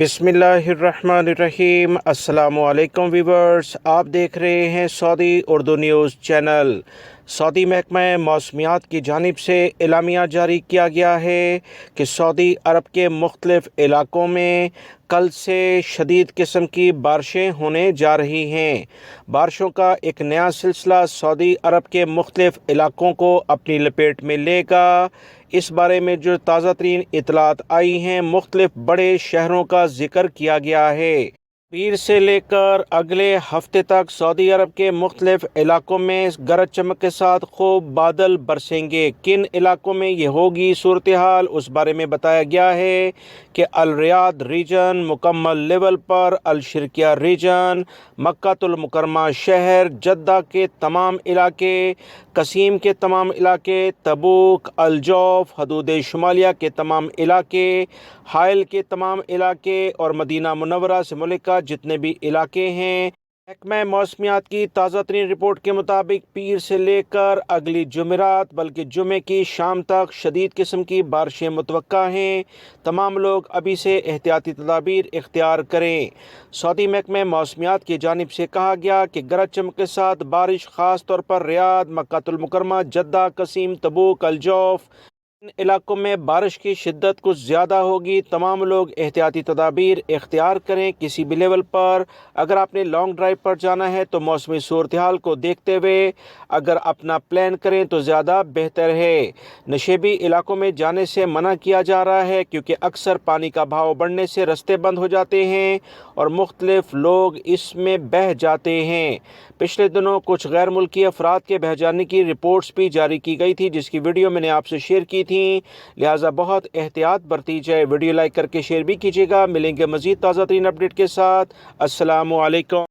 बिस्मिल्लाहिर्रहमानिर्रहीम। अस्सलामुअलैकुम व्यूवर्स, आप देख रहे हैं Saudi Urdu news channel. Saudi महकमा मौसमियात की जानिब से एलामिया जारी किया गया है कि सऊदी अरब के मुख्तलिफ़ इलाक़ों में कल से शदीद किस्म की बारिशें होने जा रही हैं। बारिशों का एक नया सिलसिला सऊदी अरब के मुख्तलिफ़ इलाक़ों को अपनी लपेट में लेगा। इस बारे में जो ताज़ा तरीन इतलात आई हैं, मुख्तलिफ़ बड़े शहरों का जिक्र किया गया है। पीर से लेकर अगले हफ्ते तक सऊदी अरब के मुख्तलिफ़ इलाक़ों में गरज चमक के साथ खूब बादल बरसेंगे। किन इलाक़ों में ये होगी सूरत हाल, उस बारे में बताया गया है कि अल रियाद रीजन मुकम्मल लेवल पर, अल शिरकिया रीजन, मक्कातुल मुकरमा शहर, जद्दा के तमाम इलाके, कसीम के तमाम इलाके, तबूक, अल जौफ, हदूद शुमालिया के तमाम इलाके, हाइल के तमाम इलाके और मदीना मुनव्वरा से मुल्का जितने भी इलाके हैं। महकमा मौसमियात की ताज़ा तरीन रिपोर्ट के मुताबिक पीर से लेकर अगली जुमेरात बल्कि जुमे की शाम तक शदीद किस्म की बारिशें मुतवक्का हैं। तमाम लोग अभी से एहतियाती तदाबीर इख्तियार करें। सऊदी महकमा मौसमियात की जानिब से कहा गया कि गरज चमक के साथ बारिश ख़ास तौर पर रियाद, मक्कातुल मुकरमा, जद्दा, कसीम, तबूक, अल जौफ, इन इलाकों में बारिश की शिद्दत कुछ ज़्यादा होगी। तमाम लोग एहतियाती तदाबीर इख्तियार करें। किसी भी लेवल पर अगर आपने लॉन्ग ड्राइव पर जाना है तो मौसमी सूरत हाल को देखते हुए अगर अपना प्लान करें तो ज़्यादा बेहतर है। नशेबी इलाकों में जाने से मना किया जा रहा है क्योंकि अक्सर पानी का बहाव बढ़ने से रास्ते बंद हो जाते हैं और मुख्तलिफ लोग इसमें बह जाते हैं। पिछले दिनों कुछ गैर मुल्की अफराद के बह जाने की रिपोर्ट्स भी जारी की गई थी, जिसकी वीडियो मैंने आपसे शेयर की थी। लिहाजा बहुत एहतियात बरती जाए। वीडियो लाइक करके शेयर भी कीजिएगा। मिलेंगे मज़ीद ताज़ा तरीन अपडेट के साथ। अस्सलामु अलैकुम।